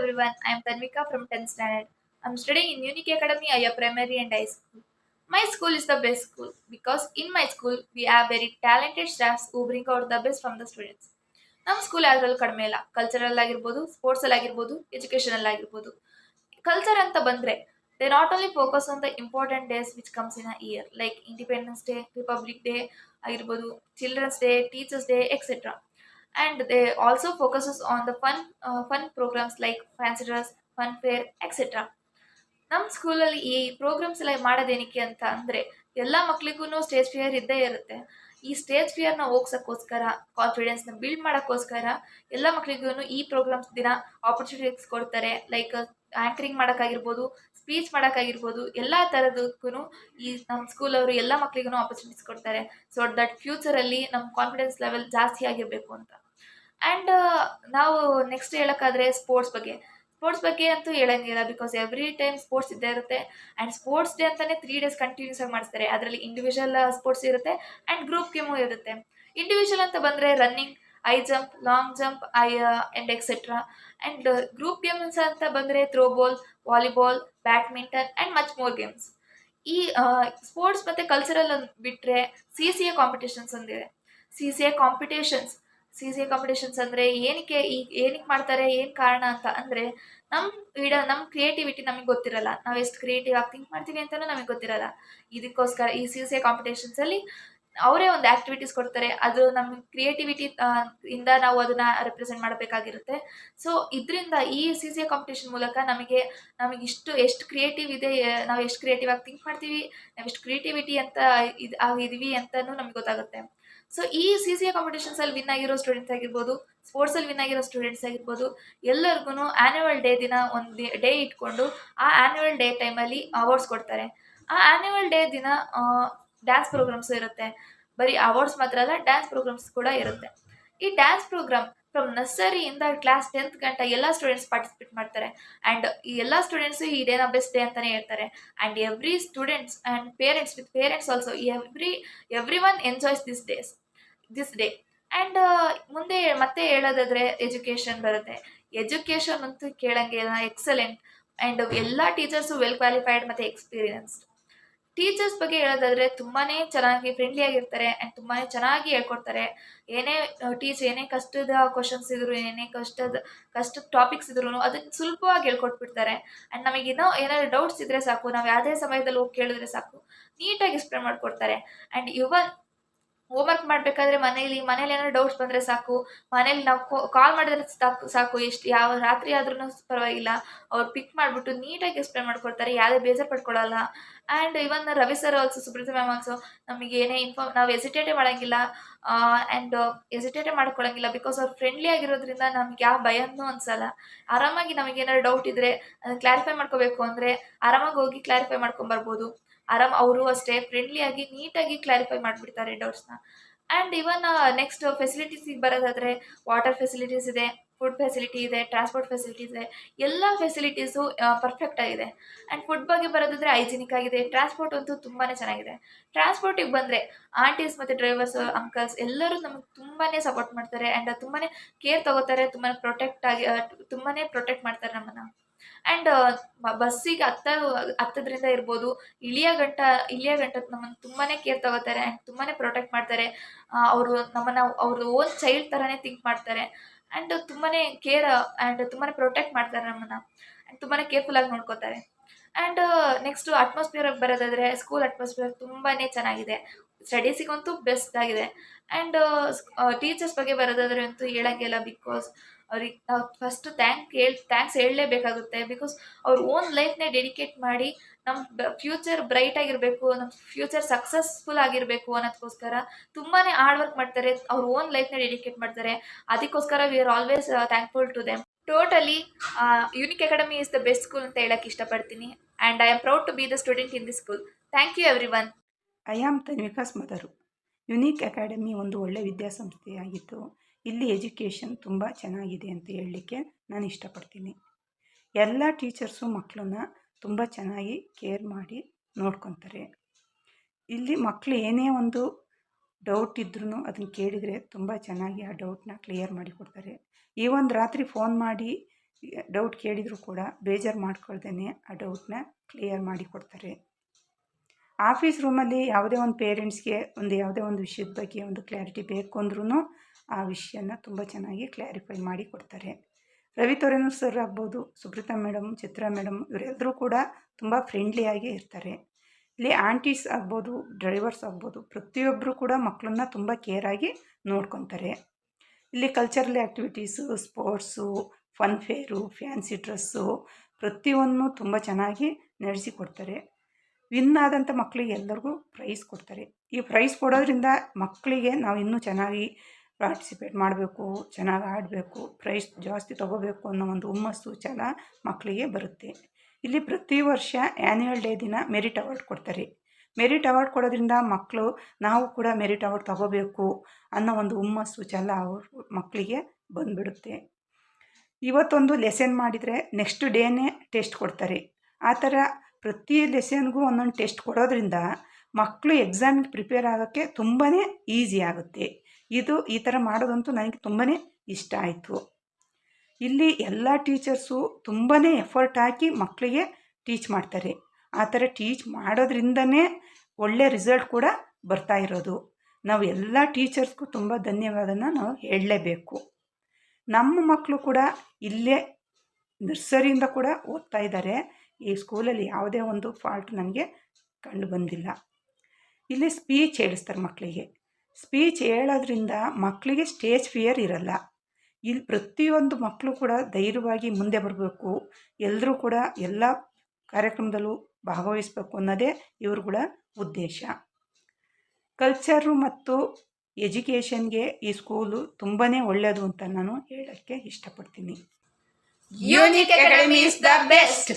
everyone, I am Tanvika from 10th standard. I am studying in Unique Academy, Aya Primary and High School. My school is the best school because in my school we have very talented staffs who bring out the best from the students. ನಮ್ಮ school ಯಾವ್ದ್ರಲ್ಲೂ ಕಡಿಮೆ ಇಲ್ಲ. Cultural ಆಗಿರ್ಬೋದು, sports ಅಲ್ಲಿ ಆಗಿರ್ಬೋದು, educational ಆಗಿರ್ಬೋದು. Culture ಅಂತ ಬಂದ್ರೆ they not only focus on the important days which comes in a year like independence day, republic day ಆಗಿರ್ಬೋದು, children's day, teachers day, etcetera. And they also focuses on the fun programs like fancy dress, fun fair, etc. ನಮ್ಮ ಸ್ಕೂಲಲ್ಲಿ ಈ programmes ಎಲ್ಲ ಮಾಡೋದೇನಕ್ಕೆ ಅಂತ ಅಂದರೆ ಎಲ್ಲ ಮಕ್ಳಿಗೂ stage fear ಇದ್ದೇ ಇರುತ್ತೆ. ಈ ಸ್ಟೇಜ್ ಫಿಯರ್ನ ಹೋಗ್ಸೋಕ್ಕೋಸ್ಕರ, ಕಾನ್ಫಿಡೆನ್ಸ್ನ ಬಿಲ್ಡ್ ಮಾಡೋಕ್ಕೋಸ್ಕರ ಎಲ್ಲ ಮಕ್ಳಿಗೂ ಈ ಪ್ರೋಗ್ರಾಮ್ಸ್ ದಿನ ಆಪರ್ಚುನಿಟೀಸ್ ಕೊಡ್ತಾರೆ. ಲೈಕ್ ಆ್ಯಂಕರಿಂಗ್ ಮಾಡೋಕ್ಕಾಗಿರ್ಬೋದು, ಸ್ಪೀಚ್ ಮಾಡೋಕ್ಕಾಗಿರ್ಬೋದು, ಎಲ್ಲ ಥರದಕ್ಕೂ ಈ ನಮ್ಮ ಸ್ಕೂಲವರು ಎಲ್ಲ ಮಕ್ಳಿಗೂ ಆಪರ್ಚುನಿಟೀಸ್ ಕೊಡ್ತಾರೆ. ಸೊ ದಟ್ ಫ್ಯೂಚರಲ್ಲಿ ನಮ್ಮ ಕಾನ್ಫಿಡೆನ್ಸ್ ಲೆವೆಲ್ ಜಾಸ್ತಿ ಆಗಿರಬೇಕು ಅಂತ. ಆ್ಯಂಡ್ ನಾವು ನೆಕ್ಸ್ಟ್ ಹೇಳೋಕ್ಕಾದ್ರೆ ಸ್ಪೋರ್ಟ್ಸ್ ಬಗ್ಗೆ ಅಂತೂ ಹೇಳಂಗಿಲ್ಲ ಬಿಕಾಸ್ ಎವ್ರಿ ಟೈಮ್ ಸ್ಪೋರ್ಟ್ಸ್ ಇದ್ದೇ ಇರುತ್ತೆ. ಆ್ಯಂಡ್ ಸ್ಪೋರ್ಟ್ಸ್ ಡೇ ಅಂತಲೇ 3 days ಕಂಟಿನ್ಯೂಸ್ ಆಗಿ ಮಾಡಿಸ್ತಾರೆ. ಅದರಲ್ಲಿ ಇಂಡಿವಿಜುವಲ್ ಸ್ಪೋರ್ಟ್ಸ್ ಇರುತ್ತೆ ಆ್ಯಂಡ್ ಗ್ರೂಪ್ ಗೇಮು ಇರುತ್ತೆ. ಇಂಡಿವಿಜುವಲ್ ಅಂತ ಬಂದರೆ running, I jump, long jump, and etcetera. And group games ಅಂತ ಬಂದರೆ throwball, volleyball, badminton and much more games. ಈ ಸ್ಪೋರ್ಟ್ಸ್ ಮತ್ತು ಕಲ್ಚರಲ್ ಬಿಟ್ಟರೆ CCA ಕಾಂಪಿಟೇಷನ್ಸ್ ಒಂದಿದೆ. ಸಿ ಸಿ ಎ ಕಾಂಪಿಟೇಷನ್ಸ್ ಅಂದರೆ ಏನಕ್ಕೆ ಮಾಡ್ತಾರೆ, ಏನು ಕಾರಣ ಅಂತ ಅಂದರೆ ನಮ್ಮ ಕ್ರಿಯೇಟಿವಿಟಿ ನಮಗೆ ಗೊತ್ತಿರಲ್ಲ. ನಾವು ಎಷ್ಟು ಕ್ರಿಯೇಟಿವ್ ಆಗಿ ಥಿಂಕ್ ಮಾಡ್ತೀವಿ ಅಂತಲೂ ನಮಗೆ ಗೊತ್ತಿರಲ್ಲ. ಇದಕ್ಕೋಸ್ಕರ ಈ CCA ಕಾಂಪಿಟೇಷನ್ಸಲ್ಲಿ ಅವರೇ ಒಂದು ಆ್ಯಕ್ಟಿವಿಟೀಸ್ ಕೊಡ್ತಾರೆ. ಅದು ನಮ್ಮ ಕ್ರಿಯೇಟಿವಿಟಿ ಇಂದ ನಾವು ಅದನ್ನು ರೆಪ್ರೆಸೆಂಟ್ ಮಾಡಬೇಕಾಗಿರುತ್ತೆ. ಸೊ ಇದರಿಂದ ಈ CCA ಕಾಂಪಿಟೇಷನ್ ಮೂಲಕ ನಮಗೆ ಎಷ್ಟು ಕ್ರಿಯೇಟಿವ್ ಇದೆ, ನಾವು ಎಷ್ಟು ಕ್ರಿಯೇಟಿವ್ ಆಗಿ ಥಿಂಕ್ ಮಾಡ್ತೀವಿ, ನಾವು ಎಷ್ಟು ಕ್ರಿಯೇಟಿವಿಟಿ ಅಂತ ಆಗಿದ್ದೀವಿ ಅಂತಲೂ ನಮಗೆ ಗೊತ್ತಾಗುತ್ತೆ. ಸೊ ಈ CCA ಕಾಂಪಿಟೇಷನ್ಸಲ್ಲಿ ವಿನ್ ಆಗಿರೋ ಸ್ಟೂಡೆಂಟ್ಸ್ ಆಗಿರ್ಬೋದು, ಸ್ಪೋರ್ಟ್ಸಲ್ಲಿ ವಿನ್ ಆಗಿರೋ ಸ್ಟೂಡೆಂಟ್ಸ್ ಆಗಿರ್ಬೋದು, ಎಲ್ಲರಿಗೂ ಆ್ಯನ್ಯುವಲ್ ಡೇ ದಿನ ಒಂದು ಡೇ ಇಟ್ಕೊಂಡು ಆ ಆ್ಯನ್ಯುವಲ್ ಡೇ ಟೈಮಲ್ಲಿ ಅವಾರ್ಡ್ಸ್ ಕೊಡ್ತಾರೆ. ಆ ಆ್ಯನ್ಯುವಲ್ ಡೇ ದಿನ ಡ್ಯಾನ್ಸ್ ಪ್ರೋಗ್ರಾಮ್ಸು ಇರುತ್ತೆ. ಬರೀ ಅವಾರ್ಡ್ಸ್ ಮಾತ್ರ ಅಲ್ಲ, ಡ್ಯಾನ್ಸ್ ಪ್ರೋಗ್ರಾಮ್ಸ್ ಕೂಡ ಇರುತ್ತೆ. ಈ ಡ್ಯಾನ್ಸ್ ಪ್ರೋಗ್ರಾಮ್ ಫ್ರಮ್ ನರ್ಸರಿಯಿಂದ ಕ್ಲಾಸ್ 10th ಗಂಟ ಎಲ್ಲ ಸ್ಟೂಡೆಂಟ್ಸ್ ಪಾರ್ಟಿಸಿಪೇಟ್ ಮಾಡ್ತಾರೆ. ಆ್ಯಂಡ್ ಈ ಎಲ್ಲ ಸ್ಟೂಡೆಂಟ್ಸು ಈ ಡೇನ ಬೆಸ್ಟ್ ಡೇ ಅಂತಲೇ ಹೇಳ್ತಾರೆ. And every students and parents with parents also every one enjoys this day. And ಮುಂದೆ ಮತ್ತೆ ಹೇಳೋದಾದರೆ ಎಜುಕೇಷನ್ ಬರುತ್ತೆ. ಎಜುಕೇಷನ್ ಅಂತೂ ಕೇಳಂಗೆ ಇಲ್ಲ, ಎಕ್ಸಲೆಂಟ್. ಆ್ಯಂಡ್ ಎಲ್ಲ ಟೀಚರ್ಸು ವೆಲ್ ಕ್ವಾಲಿಫೈಡ್ ಮತ್ತು ಎಕ್ಸ್ಪೀರಿಯನ್ಸ್ಡ್. ಟೀಚರ್ಸ್ ಬಗ್ಗೆ ಹೇಳೋದಾದರೆ ತುಂಬಾ ಚೆನ್ನಾಗಿ ಫ್ರೆಂಡ್ಲಿ ಆಗಿರ್ತಾರೆ ಆ್ಯಂಡ್ ತುಂಬಾ ಚೆನ್ನಾಗಿ ಹೇಳ್ಕೊಡ್ತಾರೆ. ಏನೇ ಕಷ್ಟದ ಕ್ವಶನ್ಸ್ ಇದ್ರು, ಏನೇ ಕಷ್ಟದ ಟಾಪಿಕ್ಸ್ ಇದ್ರೂ ಅದನ್ನು ಸುಲಭವಾಗಿ ಹೇಳ್ಕೊಟ್ಬಿಡ್ತಾರೆ. ಆ್ಯಂಡ್ ನಮಗಿನ್ನೂ ಏನಾದರೂ ಡೌಟ್ಸ್ ಇದ್ದರೆ ಸಾಕು, ನಾವು ಯಾವುದೇ ಸಮಯದಲ್ಲಿ ಹೋಗಿ ಕೇಳಿದ್ರೆ ಸಾಕು, ನೀಟಾಗಿ ಎಕ್ಸ್ಪ್ಲೇನ್ ಮಾಡಿಕೊಡ್ತಾರೆ. ಆ್ಯಂಡ್ ಇವನ್ ಹೋಮ್ವರ್ಕ್ ಮಾಡಬೇಕಾದ್ರೆ ಮನೇಲಿ ಏನಾದ್ರು ಡೌಟ್ಸ್ ಬಂದರೆ ಸಾಕು, ಮನೇಲಿ ನಾವು ಕಾಲ್ ಮಾಡಿದ್ರೆ ಸಾಕು, ಯಾವ ರಾತ್ರಿ ಆದ್ರೂ ಪರವಾಗಿಲ್ಲ, ಅವ್ರು ಪಿಕ್ ಮಾಡಿಬಿಟ್ಟು ನೀಟಾಗಿ ಎಕ್ಸ್ಪ್ಲೇನ್ ಮಾಡ್ಕೊಡ್ತಾರೆ, ಯಾವುದೇ ಬೇಜಾರು ಪಡ್ಕೊಳ್ಳಲ್ಲ. And even Ravi sir also, Subrata ma'am also, ನಮಗೆ ಏನೇ ನಾವು ಎಸಿಟೇಟೇ ಮಾಡೋಂಗಿಲ್ಲ. ಆ್ಯಂಡ್ ಎಸಿಟೇಟೇ ಮಾಡ್ಕೊಳ್ಳೋಂಗಿಲ್ಲ ಬಿಕಾಸ್ ಅವ್ರು ಫ್ರೆಂಡ್ಲಿ ಆಗಿರೋದ್ರಿಂದ ನಮ್ಗೆ ಯಾವ ಭಯನೂ ಅನಿಸಲ್ಲ. ಆರಾಮಾಗಿ ನಮಗೇನಾದ್ರು ಡೌಟ್ ಇದ್ದರೆ ಅದನ್ನು ಕ್ಲಾರಿಫೈ ಮಾಡ್ಕೋಬೇಕು ಅಂದರೆ ಆರಾಮಾಗಿ ಹೋಗಿ ಕ್ಲಾರಿಫೈ ಮಾಡ್ಕೊಂಬರ್ಬೋದು. ಅವರು ಅಷ್ಟೇ ಫ್ರೆಂಡ್ಲಿಯಾಗಿ ನೀಟಾಗಿ ಕ್ಲಾರಿಫೈ ಮಾಡಿಬಿಡ್ತಾರೆ ಡೌಟ್ಸ್ನ. ಆ್ಯಂಡ್ ಇವನ್ ನೆಕ್ಸ್ಟ್ ಫೆಸಿಲಿಟೀಸಿಗೆ ಬರೋದಾದರೆ ವಾಟರ್ ಫೆಸಿಲಿಟೀಸ್ ಇದೆ, ಫುಡ್ ಫೆಸಿಲಿಟಿ ಇದೆ, ಟ್ರಾನ್ಸ್ಪೋರ್ಟ್ ಫೆಸಿಲಿಟೀಸ್ ಇದೆ. ಎಲ್ಲ ಫೆಸಿಲಿಟೀಸು ಪರ್ಫೆಕ್ಟ್ ಆಗಿದೆ. ಆ್ಯಂಡ್ ಫುಡ್ ಬಗ್ಗೆ ಬರೋದಾದರೆ ಹೈಜಿನಿಕ್ ಆಗಿದೆ. ಟ್ರಾನ್ಸ್ಪೋರ್ಟ್ ಅಂತೂ ತುಂಬಾ ಚೆನ್ನಾಗಿದೆ. ಟ್ರಾನ್ಸ್ಪೋರ್ಟಿಗೆ ಬಂದರೆ ಆಂಟೀಸ್ ಮತ್ತು ಡ್ರೈವರ್ಸ್, ಅಂಕಲ್ಸ್ ಎಲ್ಲರೂ ನಮಗೆ ತುಂಬಾ ಸಪೋರ್ಟ್ ಮಾಡ್ತಾರೆ. ಆ್ಯಂಡ್ ತುಂಬಾ ಕೇರ್ ತೊಗೋತಾರೆ, ತುಂಬಾ ಪ್ರೊಟೆಕ್ಟ್ ಮಾಡ್ತಾರೆ ನಮ್ಮನ್ನು. ಆ್ಯಂಡ್ ಬಸ್ಸಿಗೆ ಹತ್ತೋದ್ರಿಂದ ಇರ್ಬೋದು, ಇಳಿಯೋ ಗಂಟ ನಮ್ಮನ್ನು ತುಂಬಾ ಕೇರ್ ತೊಗೋತಾರೆ ಆ್ಯಂಡ್ ತುಂಬಾ ಪ್ರೊಟೆಕ್ಟ್ ಮಾಡ್ತಾರೆ. ಅವರು ನಮ್ಮನ್ನು ಅವ್ರ ಓನ್ ಚೈಲ್ಡ್ ಥರನೇ ಥಿಂಕ್ ಮಾಡ್ತಾರೆ. ಆ್ಯಂಡ್ ತುಂಬಾ ಕೇರ್ ಆ್ಯಂಡ್ ತುಂಬಾ ಪ್ರೊಟೆಕ್ಟ್ ಮಾಡ್ತಾರೆ ನಮ್ಮನ್ನು. ಆ್ಯಂಡ್ ತುಂಬಾ ಕೇರ್ಫುಲ್ಲಾಗಿ ನೋಡ್ಕೋತಾರೆ. ಆ್ಯಂಡ್ ನೆಕ್ಸ್ಟು ಅಟ್ಮಾಸ್ಫಿಯರಿಗೆ ಬರೋದಾದರೆ ಸ್ಕೂಲ್ ಅಟ್ಮಾಸ್ಫಿಯರ್ ತುಂಬಾ ಚೆನ್ನಾಗಿದೆ. ಸ್ಟಡೀಸಿಗಂತೂ ಬೆಸ್ಟ್ ಆಗಿದೆ. ಆ್ಯಂಡ್ ಟೀಚರ್ಸ್ ಬಗ್ಗೆ ಬರೋದಾದರೆ ಅಂತೂ ಹೇಳೋಂಗಿಲ್ಲ ಬಿಕಾಸ್ ಅವ್ರಿಗೆ ನಾವು ಫಸ್ಟ್ ಥ್ಯಾಂಕ್ಸ್ ಹೇಳಲೇಬೇಕಾಗುತ್ತೆ. ಬಿಕಾಸ್ ಅವ್ರ ಓನ್ ಲೈಫ್ನೇ ಡೆಡಿಕೇಟ್ ಮಾಡಿ ನಮ್ಮ ಫ್ಯೂಚರ್ ಬ್ರೈಟ್ ಆಗಿರಬೇಕು, ನಮ್ಮ ಫ್ಯೂಚರ್ ಸಕ್ಸಸ್ಫುಲ್ ಆಗಿರಬೇಕು ಅನ್ನೋದಕ್ಕೋಸ್ಕರ ತುಂಬಾ ಹಾರ್ಡ್ ವರ್ಕ್ ಮಾಡ್ತಾರೆ. ಅವ್ರ ಓನ್ ಲೈಫ್ನೇ ಡೆಡಿಕೇಟ್ ಮಾಡ್ತಾರೆ. ಅದಕ್ಕೋಸ್ಕರ we are always thankful to them. Totally unique academy is the best school ಅಂತ ಹೇಳಕ್ಕೆ ಇಷ್ಟಪಡ್ತೀನಿ. And I am proud to be the student in this school. Thank you every one. I am Tanvikas Madaru. Unique academy ಒಂದು ಒಳ್ಳೆಯ ವಿದ್ಯಾಸಂಸ್ಥೆಯಾಗಿದ್ದು ಇಲ್ಲಿ education ತುಂಬ ಚೆನ್ನಾಗಿದೆ ಅಂತ ಹೇಳಲಿಕ್ಕೆ ನಾನು ಇಷ್ಟಪಡ್ತೀನಿ. ಎಲ್ಲ ಟೀಚರ್ಸು ಮಕ್ಕಳನ್ನ ತುಂಬ ಚೆನ್ನಾಗಿ ಕೇರ್ ಮಾಡಿ ನೋಡ್ಕೊತಾರೆ. ಇಲ್ಲಿ ಮಕ್ಕಳು ಏನೇ ಒಂದು ಡೌಟ್ ಇದ್ರೂ ಅದನ್ನು ಕೇಳಿದರೆ ತುಂಬ ಚೆನ್ನಾಗಿ ಆ ಡೌಟ್ನ ಕ್ಲಿಯರ್ ಮಾಡಿ ಕೊಡ್ತಾರೆ. ಈ ಒಂದು ರಾತ್ರಿ ಫೋನ್ ಮಾಡಿ ಡೌಟ್ ಕೇಳಿದರೂ ಕೂಡ ಬೇಜಾರು ಮಾಡ್ಕೊಳ್ದೇ ಆ ಡೌಟ್ನ ಕ್ಲಿಯರ್ ಮಾಡಿ ಕೊಡ್ತಾರೆ. ಆಫೀಸ್ ರೂಮಲ್ಲಿ ಯಾವುದೇ ಒಂದು ಪೇರೆಂಟ್ಸ್ಗೆ ಯಾವುದೇ ಒಂದು ವಿಷಯದ ಬಗ್ಗೆ ಒಂದು ಕ್ಲಾರಿಟಿ ಬೇಕು ಅಂದ್ರೂ ಆ ವಿಷಯನ ತುಂಬ ಚೆನ್ನಾಗಿ ಕ್ಲಾರಿಫೈ ಮಾಡಿ ಕೊಡ್ತಾರೆ. ರವಿ ತೊರೆನೂರು ಸರ್ ಆಗ್ಬೋದು, ಸುಬ್ರತಾ ಮೇಡಮ್, ಚಿತ್ರಾ ಮೇಡಮ್, ಇವರೆಲ್ಲರೂ ಕೂಡ ತುಂಬ ಫ್ರೆಂಡ್ಲಿಯಾಗಿ ಇರ್ತಾರೆ. ಇಲ್ಲಿ ಆಂಟೀಸ್ ಆಗ್ಬೋದು, ಡ್ರೈವರ್ಸ್ ಆಗ್ಬೋದು, ಪ್ರತಿಯೊಬ್ಬರು ಕೂಡ ಮಕ್ಕಳನ್ನ ತುಂಬ ಕೇರಾಗಿ ನೋಡ್ಕೊತಾರೆ. ಇಲ್ಲಿ cultural activities, sports, fun fair, fancy dress ಪ್ರತಿಯೊಂದನ್ನು ತುಂಬ ಚೆನ್ನಾಗಿ ನಡೆಸಿಕೊಡ್ತಾರೆ. ವಿನ್ ಆದಂಥ ಮಕ್ಕಳಿಗೆ ಎಲ್ಲರಿಗೂ ಪ್ರೈಸ್ ಕೊಡ್ತಾರೆ. ಈ ಪ್ರೈಸ್ ಕೊಡೋದ್ರಿಂದ ಮಕ್ಕಳಿಗೆ ನಾವು ಇನ್ನೂ ಚೆನ್ನಾಗಿ ಪಾರ್ಟಿಸಿಪೇಟ್ ಮಾಡಬೇಕು, ಚೆನ್ನಾಗಿ ಆಡಬೇಕು, ಪ್ರೈಸ್ ಜಾಸ್ತಿ ತೊಗೋಬೇಕು ಅನ್ನೋ ಒಂದು ಹುಮ್ಮಸ್ಸು ಛಲ ಮಕ್ಕಳಿಗೆ ಬರುತ್ತೆ. ಇಲ್ಲಿ ಪ್ರತಿ ವರ್ಷ ಆ್ಯನ್ಯುವಲ್ ಡೇ ದಿನ ಮೆರಿಟ್ ಅವಾರ್ಡ್ ಕೊಡ್ತಾರೆ. ಮೆರಿಟ್ ಅವಾರ್ಡ್ ಕೊಡೋದ್ರಿಂದ ಮಕ್ಕಳು ನಾವು ಕೂಡ ಮೆರಿಟ್ ಅವಾರ್ಡ್ ತೊಗೋಬೇಕು ಅನ್ನೋ ಒಂದು ಹುಮ್ಮಸ್ಸು ಛಲ ಅವರು ಮಕ್ಕಳಿಗೆ ಬಂದುಬಿಡುತ್ತೆ. ಇವತ್ತೊಂದು ಲೆಸನ್ ಮಾಡಿದರೆ ನೆಕ್ಸ್ಟ್ ಡೇನೇ ಟೆಸ್ಟ್ ಕೊಡ್ತಾರೆ. ಆ ಥರ ಪ್ರತಿ ಲೆಸನ್ಗೂ ಒಂದೊಂದು ಟೆಸ್ಟ್ ಕೊಡೋದ್ರಿಂದ ಮಕ್ಕಳು ಎಕ್ಸಾಮಿಗೆ ಪ್ರಿಪೇರ್ ಆಗೋಕ್ಕೆ ತುಂಬಾ ಈಸಿ ಆಗುತ್ತೆ. ಈ ಥರ ಮಾಡೋದಂತೂ ನನಗೆ ತುಂಬಾ ಇಷ್ಟ ಆಯಿತು. ಇಲ್ಲಿ ಎಲ್ಲ ಟೀಚರ್ಸು ತುಂಬಾ ಎಫರ್ಟ್ ಹಾಕಿ ಮಕ್ಕಳಿಗೆ ಟೀಚ್ ಮಾಡ್ತಾರೆ. ಆ ಥರ ಟೀಚ್ ಮಾಡೋದ್ರಿಂದನೇ ಒಳ್ಳೆ ರಿಸಲ್ಟ್ ಕೂಡ ಬರ್ತಾ ಇರೋದು. ನಾವು ಎಲ್ಲ ಟೀಚರ್ಸ್ಗೂ ತುಂಬ ಧನ್ಯವಾದನ ನಾವು ಹೇಳಲೇಬೇಕು. ನಮ್ಮ ಮಕ್ಕಳು ಕೂಡ ಇಲ್ಲೇ ನರ್ಸರಿಯಿಂದ ಕೂಡ ಓದ್ತಾ ಇದ್ದಾರೆ. ಈ ಸ್ಕೂಲಲ್ಲಿ ಯಾವುದೇ ಒಂದು ಫಾಲ್ಟ್ ನನಗೆ ಕಂಡು ಬಂದಿಲ್ಲ. ಇಲ್ಲಿ ಸ್ಪೀಚ್ ಹೇಳಿಸ್ತಾರೆ ಮಕ್ಕಳಿಗೆ. ಸ್ಪೀಚ್ ಹೇಳೋದ್ರಿಂದ ಮಕ್ಕಳಿಗೆ ಸ್ಟೇಜ್ ಫಿಯರ್ ಇರಲ್ಲ. ಇಲ್ಲಿ ಪ್ರತಿಯೊಂದು ಮಕ್ಕಳು ಕೂಡ ಧೈರ್ಯವಾಗಿ ಮುಂದೆ ಬರಬೇಕು, ಎಲ್ಲರೂ ಕೂಡ ಎಲ್ಲ ಕಾರ್ಯಕ್ರಮದಲ್ಲೂ ಭಾಗವಹಿಸಬೇಕು ಅನ್ನೋದೇ ಇವ್ರುಗಳ ಉದ್ದೇಶ. ಕಲ್ಚರು ಮತ್ತು ಎಜುಕೇಷನ್ಗೆ ಈ ಸ್ಕೂಲು ತುಂಬಾ ಒಳ್ಳೆಯದು ಅಂತ ನಾನು ಹೇಳೋಕ್ಕೆ ಇಷ್ಟಪಡ್ತೀನಿ. Unique academy is the best.